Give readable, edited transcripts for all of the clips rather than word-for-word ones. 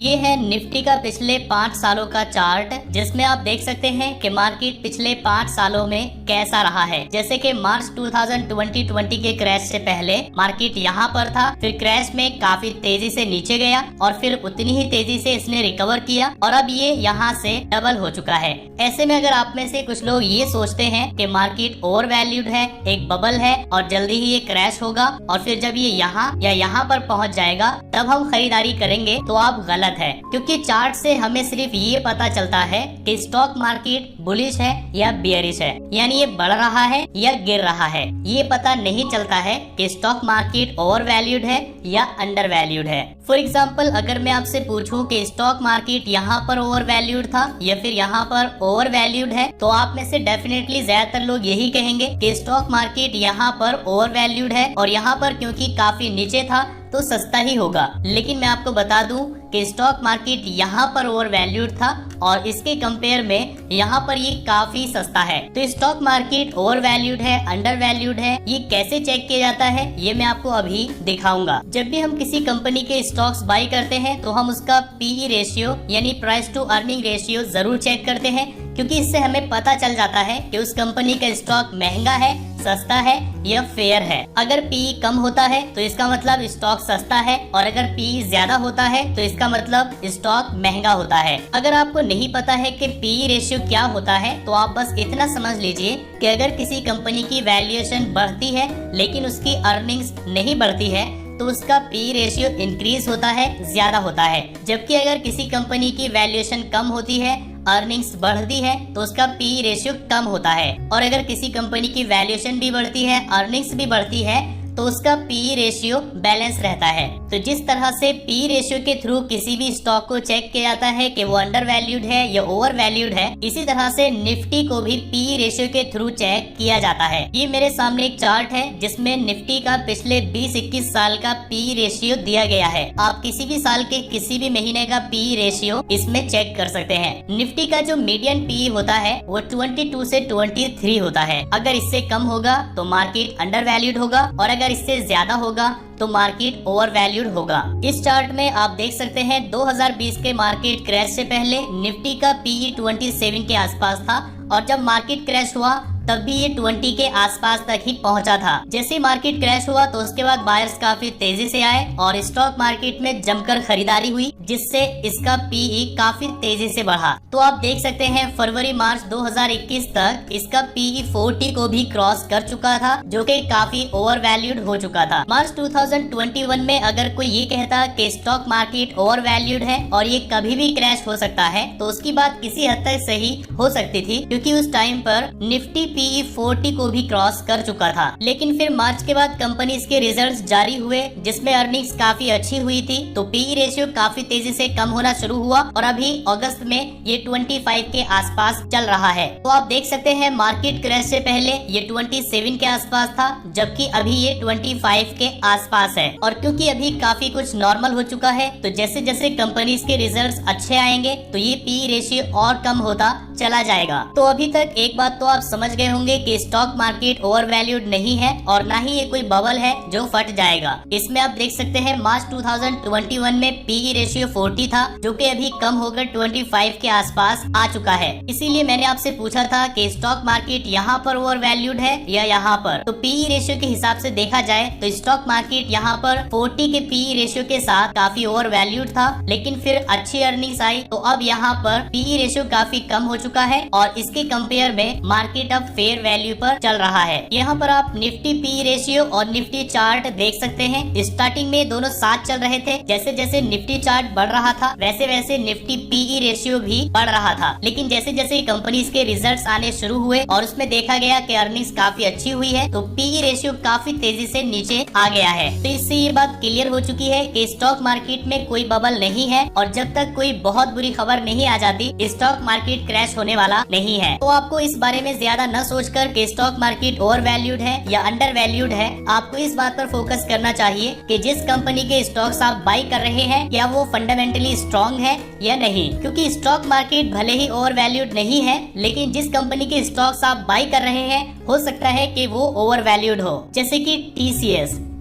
ये है निफ्टी का पिछले 5 सालों का चार्ट, जिसमें आप देख सकते हैं कि मार्केट पिछले 5 सालों में कैसा रहा है। जैसे कि मार्च 2020 के क्रैश से पहले मार्केट यहाँ पर था, फिर क्रैश में काफी तेजी से नीचे गया और फिर उतनी ही तेजी से इसने रिकवर किया और अब ये यहाँ से डबल हो चुका है। ऐसे में अगर आप में से कुछ लोग ये सोचते हैं कि मार्केट ओवर वैल्यूड है, एक बबल है और जल्दी ही ये क्रैश होगा और फिर जब ये यहाँ या यहाँ पर पहुँच जाएगा तब हम खरीदारी करेंगे, तो आप गलत है। क्योंकि चार्ट से हमें सिर्फ ये पता चलता है कि स्टॉक मार्केट बुलिश है या बेयरिश है, यानी ये बढ़ रहा है या गिर रहा है। ये पता नहीं चलता है कि स्टॉक मार्केट ओवर वैल्यूड है या अंडर वैल्यूड है। फॉर एग्जाम्पल, अगर मैं आपसे पूछूं कि स्टॉक मार्केट यहाँ पर ओवर वैल्यूड था या फिर यहाँ पर ओवर वैल्यूड है, तो आप में से डेफिनेटली ज्यादातर लोग यही कहेंगे कि स्टॉक मार्केट यहाँ पर ओवर वैल्यूड है और यहाँ पर क्योंकि काफी नीचे था तो सस्ता ही होगा। लेकिन मैं आपको बता दूं कि स्टॉक मार्केट यहाँ पर ओवर वैल्यूड था और इसके कंपेयर में यहाँ पर ये काफी सस्ता है। तो स्टॉक मार्केट ओवर वैल्यूड है, अंडर वैल्यूड है, ये कैसे चेक किया जाता है ये मैं आपको अभी दिखाऊंगा। जब भी हम किसी कंपनी के स्टॉक्स बाई करते हैं तो हम उसका पीई रेशियो यानी प्राइस टू अर्निंग रेशियो जरूर चेक करते हैं, क्योंकि इससे हमें पता चल जाता है कि उस कंपनी का स्टॉक महंगा है, सस्ता है या फेयर है। अगर पीई कम होता है तो इसका मतलब स्टॉक सस्ता है और अगर पीई ज्यादा होता है तो इसका मतलब स्टॉक महंगा होता है। अगर आपको नहीं पता है कि पीई रेशियो क्या होता है तो आप बस इतना समझ लीजिए कि अगर किसी कंपनी की वैल्यूएशन बढ़ती है लेकिन उसकी अर्निंग्स नहीं बढ़ती है तो उसका पी रेशियो इंक्रीज होता है, ज्यादा होता है। जबकि अगर किसी कंपनी की वैल्यूएशन कम होती है, अर्निंग्स बढ़ती है तो उसका पी रेशियो कम होता है। और अगर किसी कंपनी की वैल्यूएशन भी बढ़ती है, अर्निंग्स भी बढ़ती है तो उसका पी रेशियो बैलेंस रहता है। तो जिस तरह से पी रेशियो के थ्रू किसी भी स्टॉक को चेक किया जाता है कि वो अंडर वैल्यूड है या ओवर वैल्यूड है, इसी तरह से निफ्टी को भी पी रेशियो के थ्रू चेक किया जाता है। ये मेरे सामने एक चार्ट है जिसमें निफ्टी का पिछले 20-21 साल का पी रेशियो दिया गया है। आप किसी भी साल के किसी भी महीने का पी रेशियो इसमें चेक कर सकते हैं। निफ्टी का जो मीडियन पी होता है वो 22 से 23 होता है। अगर इससे कम होगा तो मार्केट अंडर वैल्यूड होगा और अगर इससे ज्यादा होगा तो मार्केट ओवर वैल्यूड होगा। इस चार्ट में आप देख सकते हैं 2020 के मार्केट क्रैश से पहले निफ्टी का पीई 27 के आसपास था और जब मार्केट क्रैश हुआ तब भी ये 20 के आसपास तक ही पहुंचा था। जैसे मार्केट क्रैश हुआ तो उसके बाद बायर्स काफी तेजी से आए और स्टॉक मार्केट में जमकर खरीदारी हुई, जिससे इसका पीई काफी तेजी से बढ़ा। तो आप देख सकते हैं फरवरी मार्च 2021 तक इसका पीई 40 को भी क्रॉस कर चुका था, जो कि काफी ओवर वैल्यूड हो चुका था। मार्च 2021 में अगर कोई ये कहता कि स्टॉक मार्केट ओवर वैल्यूड है और ये कभी भी क्रैश हो सकता है तो उसकी बात किसी हद तक सही हो सकती थी, क्योंकि उस टाइम पर निफ्टी पीई 40 को भी क्रॉस कर चुका था। लेकिन फिर मार्च के बाद कंपनीज के रिजल्ट्स जारी हुए जिसमें अर्निंग्स काफी अच्छी हुई थी, तो पीई रेशियो काफी तेजी से कम होना शुरू हुआ और अभी अगस्त में ये 25 के आसपास चल रहा है। तो आप देख सकते हैं मार्केट क्रैश से पहले ये 27 के आसपास था, जबकि अभी ये 25 के आसपास है। और क्योंकि अभी काफी कुछ नॉर्मल हो चुका है तो जैसे जैसे कंपनीज के रिजल्ट्स अच्छे आएंगे तो ये पीई रेशियो और कम होता चला जाएगा। तो अभी तक एक बात तो आप समझ गए होंगे कि स्टॉक मार्केट ओवर वैल्यूड नहीं है और ना ही ये कोई बबल है जो फट जाएगा। इसमें आप देख सकते हैं मार्च 2021 में पीई रेशियो 40 था, जो कि अभी कम होकर 25 के आसपास आ चुका है। इसीलिए मैंने आपसे पूछा था कि स्टॉक मार्केट यहाँ पर ओवर वैल्यूड है या यहाँ पर। तो पीई रेशियो के हिसाब से देखा जाए तो स्टॉक मार्केट यहाँ पर 40 के पीई रेशियो के साथ काफी ओवर वैल्यूड था, लेकिन फिर अच्छी अर्निंग्स आई तो अब यहाँ पर पीई रेशियो काफी कम हो चुका है और इसके कंपेयर में मार्केट अब फेयर वैल्यू पर चल रहा है। यहाँ पर आप निफ्टी पी रेशियो और निफ्टी चार्ट देख सकते हैं। स्टार्टिंग में दोनों साथ चल रहे थे, जैसे जैसे निफ्टी चार्ट बढ़ रहा था वैसे वैसे निफ्टी पीई रेशियो भी बढ़ रहा था। लेकिन जैसे जैसे कंपनीज के रिजल्ट्स आने शुरू हुए और उसमें देखा गया कि अर्निंग्स काफी अच्छी हुई है तो पीई रेशियो काफी तेजी से नीचे आ गया है। तो इससे ये बात क्लियर हो चुकी है कि स्टॉक मार्केट में कोई बबल नहीं है और जब तक कोई बहुत बुरी खबर नहीं आ जाती स्टॉक मार्केट क्रैश होने वाला नहीं है। तो आपको इस बारे में ज्यादा न सोचकर कि स्टॉक मार्केट ओवर वैल्यूड है या अंडर वैल्यूड है, आपको इस बात पर फोकस करना चाहिए कि जिस कंपनी के स्टॉक्स आप बाई कर रहे हैं क्या वो फंडामेंटली स्ट्रॉन्ग है या नहीं। क्योंकि स्टॉक मार्केट भले ही ओवर वैल्यूड नहीं है, लेकिन जिस कंपनी के स्टॉक्स आप बाई कर रहे हैं हो सकता है कि वो ओवर वैल्यूड हो। जैसे कि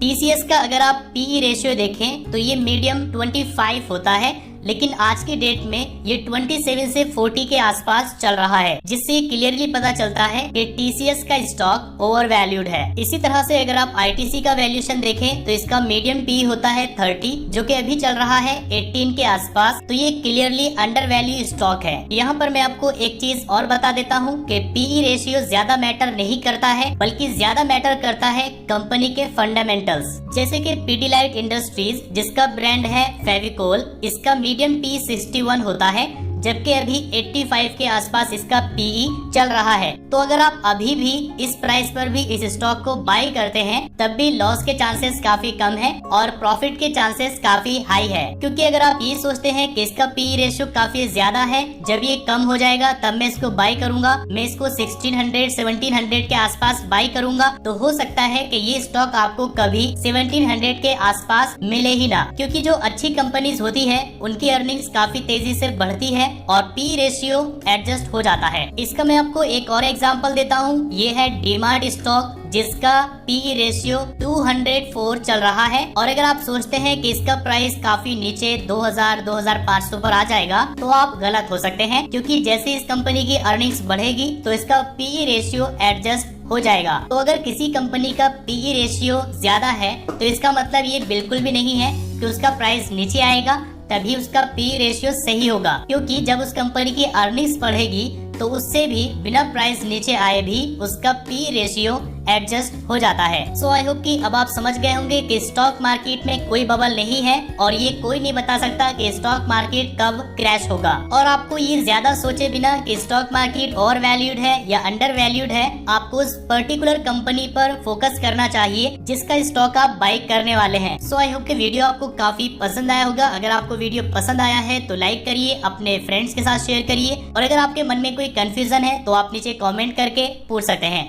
टीसीएस का अगर आप पीई रेशियो देखें तो ये मीडियम 25 होता है, लेकिन आज के डेट में ये 27 से 40 के आसपास चल रहा है, जिससे क्लियरली पता चलता है कि TCS का स्टॉक ओवर वैल्यूड है। इसी तरह से अगर आप ITC का वैल्यूएशन देखें तो इसका मीडियम पी होता है 30, जो कि अभी चल रहा है 18 के आसपास, तो ये क्लियरली अंडर वैल्यू स्टॉक है। यहाँ पर मैं आपको एक चीज और बता देता हूँ कि PE रेशियो ज्यादा मैटर नहीं करता है, बल्कि ज्यादा मैटर करता है कंपनी के फंडामेंटल्स। जैसे कि पीडीलाइट इंडस्ट्रीज, जिसका ब्रांड है फेविकोल, इसका मीडियम पी 61 होता है, जबकि अभी 85 के आसपास इसका पीई चल रहा है। तो अगर आप अभी भी इस प्राइस पर भी इस स्टॉक को बाई करते हैं, तब भी लॉस के चांसेस काफी कम है और प्रॉफिट के चांसेस काफी हाई है। क्योंकि अगर आप ये सोचते हैं कि इसका पीई रेशियो काफी ज्यादा है, जब ये कम हो जाएगा तब मैं इसको बाई करूंगा, मैं इसको 1600-1700 के आसपास बाई करूंगा, तो हो सकता है कि ये स्टॉक आपको कभी 1700 के आसपास मिले ही ना। क्योंकि जो अच्छी कंपनीज होती है उनकी अर्निंग्स काफी तेजी से बढ़ती है और पी रेशियो एडजस्ट हो जाता है। इसका मैं आपको एक और एग्जांपल देता हूँ। ये है डीमार्ट स्टॉक, जिसका पी रेशियो 204 चल रहा है। और अगर आप सोचते हैं कि इसका प्राइस काफी नीचे 2000-2500 पर आ जाएगा, तो आप गलत हो सकते हैं, क्योंकि जैसे इस कंपनी की अर्निंग्स बढ़ेगी तो इसका पी रेशियो एडजस्ट हो जाएगा। तो अगर किसी कंपनी का पीई रेशियो ज्यादा है तो इसका मतलब ये बिल्कुल भी नहीं है कि उसका प्राइस नीचे आएगा तभी उसका पी रेशियो सही होगा, क्योंकि जब उस कंपनी की अर्निंग्स बढ़ेगी तो उससे भी बिना प्राइस नीचे आए भी उसका पी रेशियो एडजस्ट हो जाता है। सो आई होप कि अब आप समझ गए होंगे कि स्टॉक मार्केट में कोई बबल नहीं है और ये कोई नहीं बता सकता कि स्टॉक मार्केट कब क्रैश होगा। और आपको ये ज्यादा सोचे बिना कि स्टॉक मार्केट ओवर वैल्यूड है या अंडर वैल्यूड है, आपको उस पर्टिकुलर कंपनी पर फोकस करना चाहिए जिसका स्टॉक आप बाय करने वाले हैं। सो आई होप कि वीडियो आपको काफी पसंद आया होगा। अगर आपको वीडियो पसंद आया है तो लाइक करिए, अपने फ्रेंड्स के साथ शेयर करिए, और अगर आपके मन में कोई कंफ्यूजन है तो आप नीचे कमेंट करके पूछ सकते हैं।